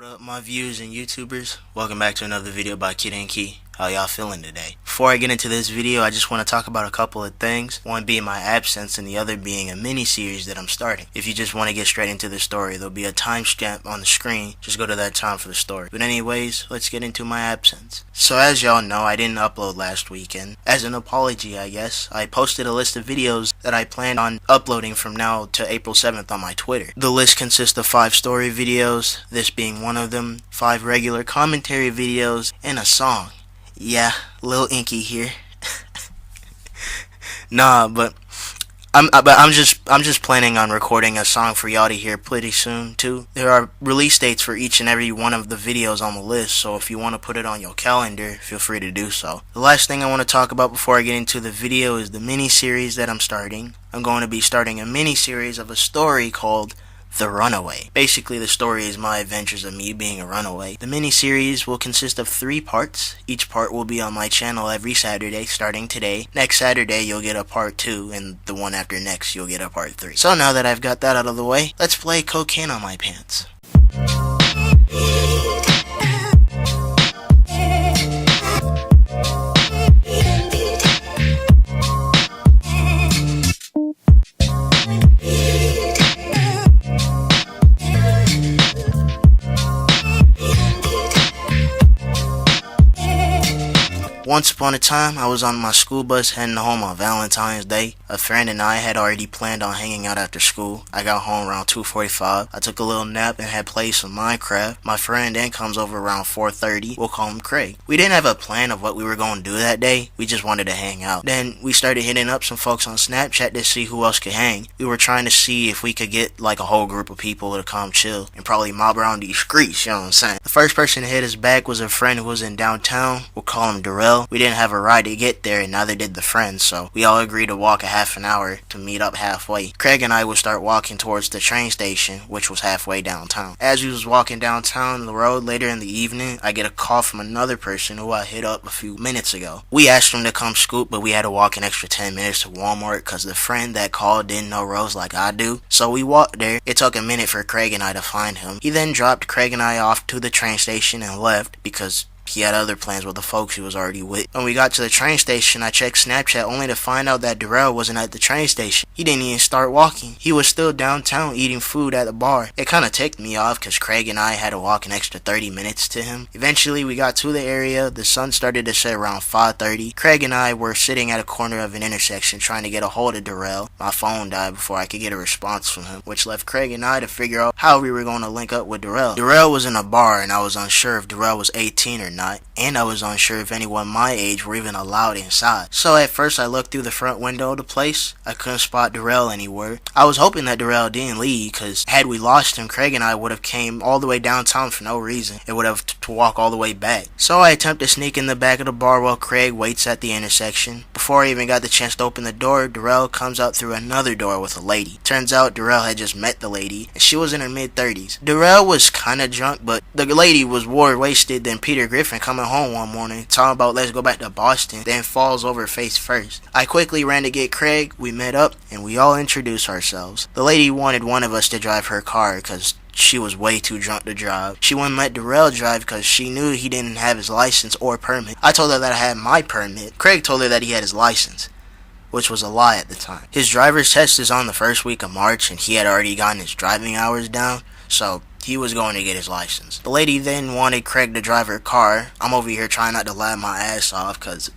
What up, my viewers and YouTubers? Welcome back to another video by Kid Inky. How y'all feeling today? Before I get into this video, I just want to talk about a couple of things. One being my absence and the other being a mini-series that I'm starting. If you just want to get straight into the story, there'll be a timestamp on the screen. Just go to that time for the story. But anyways, let's get into my absence. So as y'all know, I didn't upload last weekend. As an apology, I guess, I posted a list of videos that I planned on uploading from now to April 7th on my Twitter. The list consists of 5 story videos, this being one of them, 5 regular commentary videos, and a song. Yeah, Lil Inky here. Nah, but I'm just planning on recording a song for y'all to hear pretty soon too. There are release dates for each and every one of the videos on the list, so if you want to put it on your calendar, feel free to do so. The last thing I want to talk about before I get into the video is the mini-series that I'm starting. I'm going to be starting a mini-series of a story called The Runaway. Basically, the story is my adventures of me being a runaway. The mini-series will consist of 3 parts. Each part will be on my channel every Saturday, starting today. Next Saturday, you'll get a part 2, and the one after next, you'll get a part 3. So now that I've got that out of the way, let's play Cocaine on My Pants. Once upon a time, I was on my school bus heading home on Valentine's Day. A friend and I had already planned on hanging out after school. I got home around 2:45. I took a little nap and had played some Minecraft. My friend then comes over around 4:30. We'll call him Craig. We didn't have a plan of what we were going to do that day. We just wanted to hang out. Then we started hitting up some folks on Snapchat to see who else could hang. We were trying to see if we could get like a whole group of people to come chill and probably mob around these streets, you know what I'm saying? The first person to hit us back was a friend who was in downtown. We'll call him Darrell. We didn't have a ride to get there, and neither did the friends, so we all agreed to walk a half an hour to meet up halfway. Craig and I would start walking towards the train station, which was halfway downtown. As we was walking downtown the road later in the evening, I get a call from another person who I hit up a few minutes ago. We asked him to come scoop, but we had to walk an extra 10 minutes to Walmart because the friend that called didn't know roads like I do. So we walked there. It took a minute for Craig and I to find him. He then dropped Craig and I off to the train station and left because he had other plans with the folks he was already with. When we got to the train station, I checked Snapchat only to find out that Darrell wasn't at the train station. He didn't even start walking. He was still downtown eating food at the bar. It kinda ticked me off because Craig and I had to walk an extra 30 minutes to him. Eventually, we got to the area. The sun started to set around 5:30. Craig and I were sitting at a corner of an intersection trying to get a hold of Darrell. My phone died before I could get a response from him, which left Craig and I to figure out how we were going to link up with Darrell. Darrell was in a bar, and I was unsure if Darrell was 18 or not, and I was unsure if anyone my age were even allowed inside. So at first I looked through the front window of the place. I couldn't spot Darrell anywhere. I was hoping that Darrell didn't leave, because had we lost him, Craig and I would have came all the way downtown for no reason. It would have to walk all the way back. So I attempt to sneak in the back of the bar while Craig waits at the intersection. Before I even got the chance to open the door, Darrell comes out through another door with a lady. Turns out Darrell had just met the lady, and she was in her mid-30s. Darrell was kinda drunk, but the lady was more wasted than Peter Griffin coming home one morning talking about let's go back to Boston, then falls over face first. I quickly ran to get Craig. We met up and we all introduced ourselves. The lady wanted one of us to drive her car because she was way too drunk to drive. She wouldn't let Darrell drive because she knew he didn't have his license or permit. I told her that I had my permit. Craig told her that he had his license, which was a lie at the time. His driver's test is on the first week of March and he had already gotten his driving hours down, so he was going to get his license. The lady then wanted Craig to drive her car. I'm over here trying not to laugh my ass off because,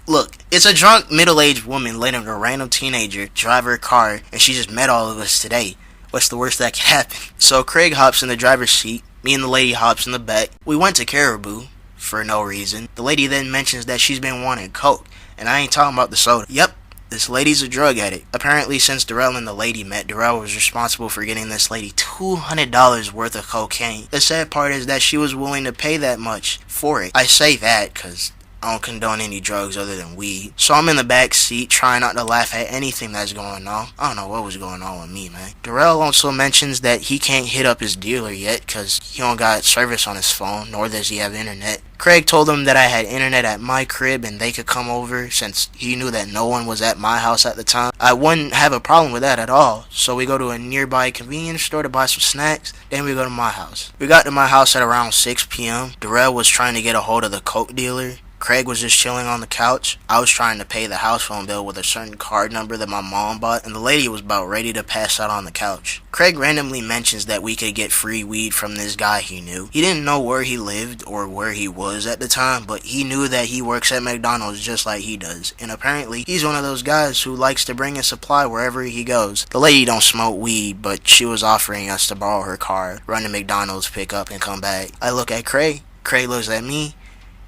look, it's a drunk middle-aged woman letting a random teenager drive her car and she just met all of us today. What's the worst that could happen? So Craig hops in the driver's seat. Me and the lady hops in the back. We went to Caribou for no reason. The lady then mentions that she's been wanting Coke, and I ain't talking about the soda. Yep. This lady's a drug addict. Apparently, since Darrell and the lady met, Darrell was responsible for getting this lady $200 worth of cocaine. The sad part is that she was willing to pay that much for it. I say that because I don't condone any drugs other than weed. So I'm in the back seat trying not to laugh at anything that's going on. I don't know what was going on with me, man. Darrell also mentions that he can't hit up his dealer yet because he don't got service on his phone, nor does he have internet. Craig told them that I had internet at my crib and they could come over since he knew that no one was at my house at the time. I wouldn't have a problem with that at all. So we go to a nearby convenience store to buy some snacks, then we go to my house. We got to my house at around 6 p.m. Darrell was trying to get a hold of the coke dealer. Craig was just chilling on the couch. I was trying to pay the house phone bill with a certain card number that my mom bought, and the lady was about ready to pass out on the couch. Craig randomly mentions that we could get free weed from this guy he knew. He didn't know where he lived or where he was at the time, but he knew that he works at McDonald's just like he does, and apparently he's one of those guys who likes to bring a supply wherever he goes. The lady don't smoke weed, but she was offering us to borrow her car, run to McDonald's, pick up, and come back. I look at Craig. Craig looks at me,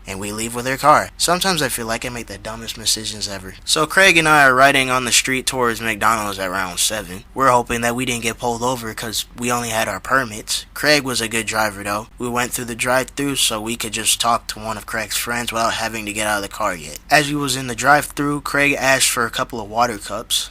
and we leave with her car. Sometimes I feel like I make the dumbest decisions ever. So Craig and I are riding on the street towards McDonald's at around 7. We're hoping that we didn't get pulled over because we only had our permits. Craig was a good driver though. We went through the drive-thru so we could just talk to one of Craig's friends without having to get out of the car yet. As we was in the drive-thru, Craig asked for a couple of water cups.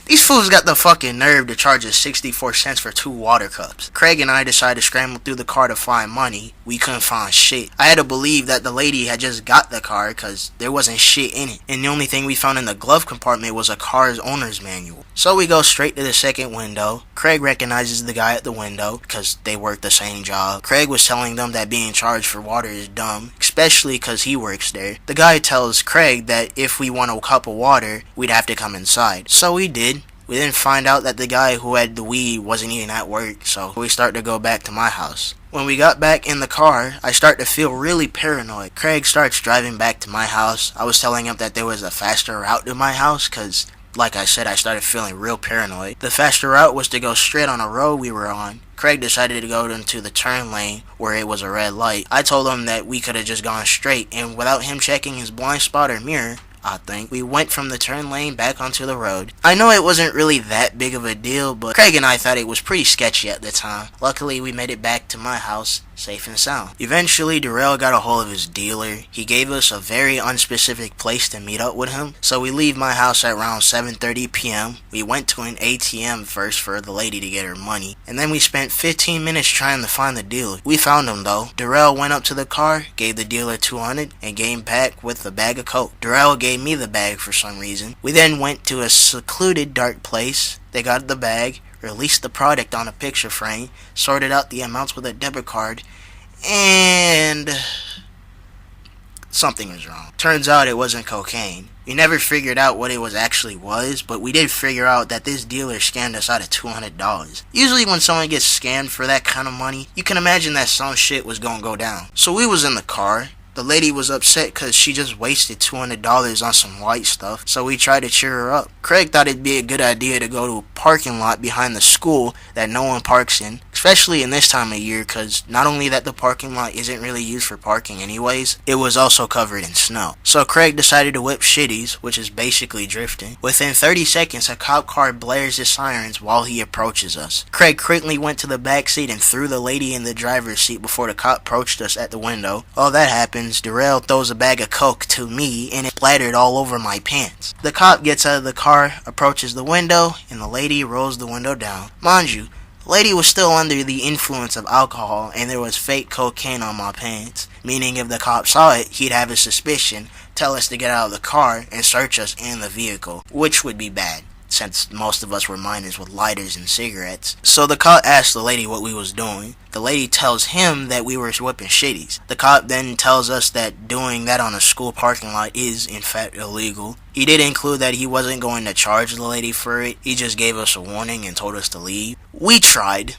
These fools got the fucking nerve to charge us 64 cents for 2 water cups. Craig and I decided to scramble through the car to find money. We couldn't find shit. I had to believe that the lady had just got the car because there wasn't shit in it. And the only thing we found in the glove compartment was a car's owner's manual. So we go straight to the second window. Craig recognizes the guy at the window because they work the same job. Craig was telling them that being charged for water is dumb, especially because he works there. The guy tells Craig that if we want a cup of water, we'd have to come inside. So we did. We then find out that the guy who had the weed wasn't even at work, so we start to go back to my house. When we got back in the car, I start to feel really paranoid. Craig starts driving back to my house. I was telling him that there was a faster route to my house because, like I said, I started feeling real paranoid. The faster route was to go straight on a road we were on. Craig decided to go into the turn lane where it was a red light. I told him that we could have just gone straight, and without him checking his blind spot or mirror, I think we went from the turn lane back onto the road. I know it wasn't really that big of a deal, but Craig and I thought it was pretty sketchy at the time. Luckily, we made it back to my house safe and sound. Eventually, Darrell got a hold of his dealer. He gave us a very unspecific place to meet up with him, so we leave my house at around 7:30 p.m. We went to an ATM first for the lady to get her money, and then we spent 15 minutes trying to find the dealer. We found him though. Darrell went up to the car, gave the dealer $200, and came back with a bag of coke. Darrell gave me the bag for some reason. We then went to a secluded dark place. They got the bag, released the product on a picture frame, sorted out the amounts with a debit card, and something was wrong. Turns out it wasn't cocaine. We never figured out what it actually was, but we did figure out that this dealer scammed us out of $200. Usually when someone gets scammed for that kind of money, you can imagine that some shit was gonna go down. So we was in the car. The lady was upset because she just wasted $200 on some white stuff, so we tried to cheer her up. Craig thought it'd be a good idea to go to a parking lot behind the school that no one parks in, especially in this time of year, because not only that the parking lot isn't really used for parking anyways, it was also covered in snow. So Craig decided to whip shitties, which is basically drifting. Within 30 seconds, a cop car blares his sirens while he approaches us. Craig quickly went to the back seat and threw the lady in the driver's seat before the cop approached us at the window. While that happened, Darrell throws a bag of coke to me and it splattered all over my pants. The cop gets out of the car, approaches the window, and the lady rolls the window down. Mind you, the lady was still under the influence of alcohol and there was fake cocaine on my pants, meaning if the cop saw it, he'd have a suspicion, tell us to get out of the car, and search us in the vehicle, which would be bad, since most of us were minors with lighters and cigarettes. So the cop asked the lady what we was doing. The lady tells him that we were whipping shitties. The cop then tells us that doing that on a school parking lot is in fact illegal. He did include that he wasn't going to charge the lady for it. He just gave us a warning and told us to leave. We tried.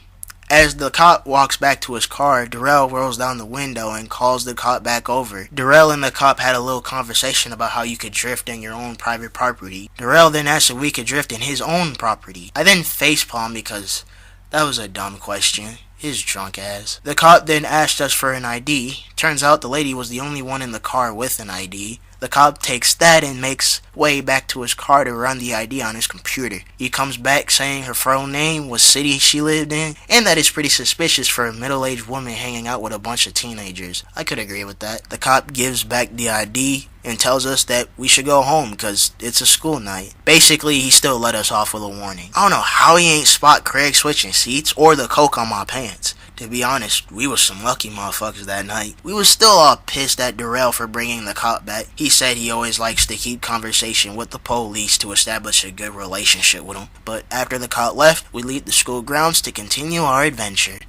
As the cop walks back to his car, Darrell rolls down the window and calls the cop back over. Darrell and the cop had a little conversation about how you could drift in your own private property. Darrell then asked if we could drift in his own property. I then facepalmed because that was a dumb question. His drunk ass. The cop then asked us for an ID. Turns out the lady was the only one in the car with an ID. The cop takes that and makes way back to his car to run the ID on his computer. He comes back saying her full name, what city she lived in, and that it's pretty suspicious for a middle-aged woman hanging out with a bunch of teenagers. I could agree with that. The cop gives back the ID and tells us that we should go home because it's a school night. Basically, he still let us off with a warning. I don't know how he ain't spot Craig switching seats or the coke on my pants. To be honest, we was some lucky motherfuckers that night. We was still all pissed at Darrell for bringing the cop back. He said he always likes to keep conversation with the police to establish a good relationship with them. But after the cop left, we leave the school grounds to continue our adventure.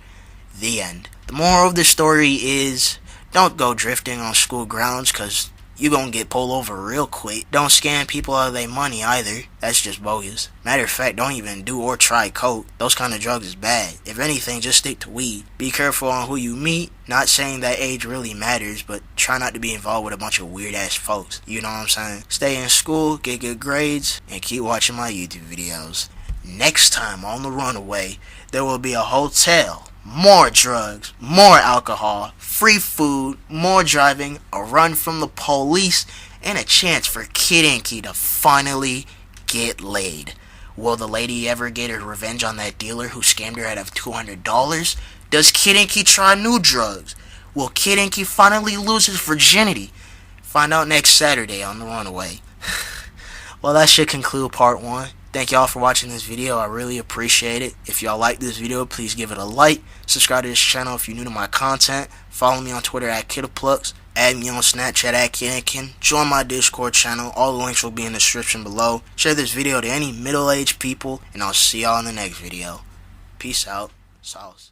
The end. The moral of the story is, don't go drifting on school grounds, cause you gonna get pulled over real quick. Don't scam people out of their money either. That's just bogus. Matter of fact, don't even do or try coke. Those kind of drugs is bad. If anything, just stick to weed. Be careful on who you meet. Not saying that age really matters, but try not to be involved with a bunch of weird ass folks. You know what I'm saying? Stay in school, get good grades, and keep watching my YouTube videos. Next time on The Runaway, there will be a hotel, more drugs, more alcohol, free food, more driving, a run from the police, and a chance for Kid Inky to finally get laid. Will the lady ever get her revenge on that dealer who scammed her out of $200? Does Kid Inky try new drugs? Will Kid Inky finally lose his virginity? Find out next Saturday on The Runaway. Well, that should conclude part 1. Thank y'all for watching this video. I really appreciate it. If y'all like this video, please give it a like. Subscribe to this channel if you're new to my content. Follow me on Twitter at KiddaPlux. Add me on Snapchat at KidDinkin. Join my Discord channel. All the links will be in the description below. Share this video to any middle-aged people. And I'll see y'all in the next video. Peace out. Sauce.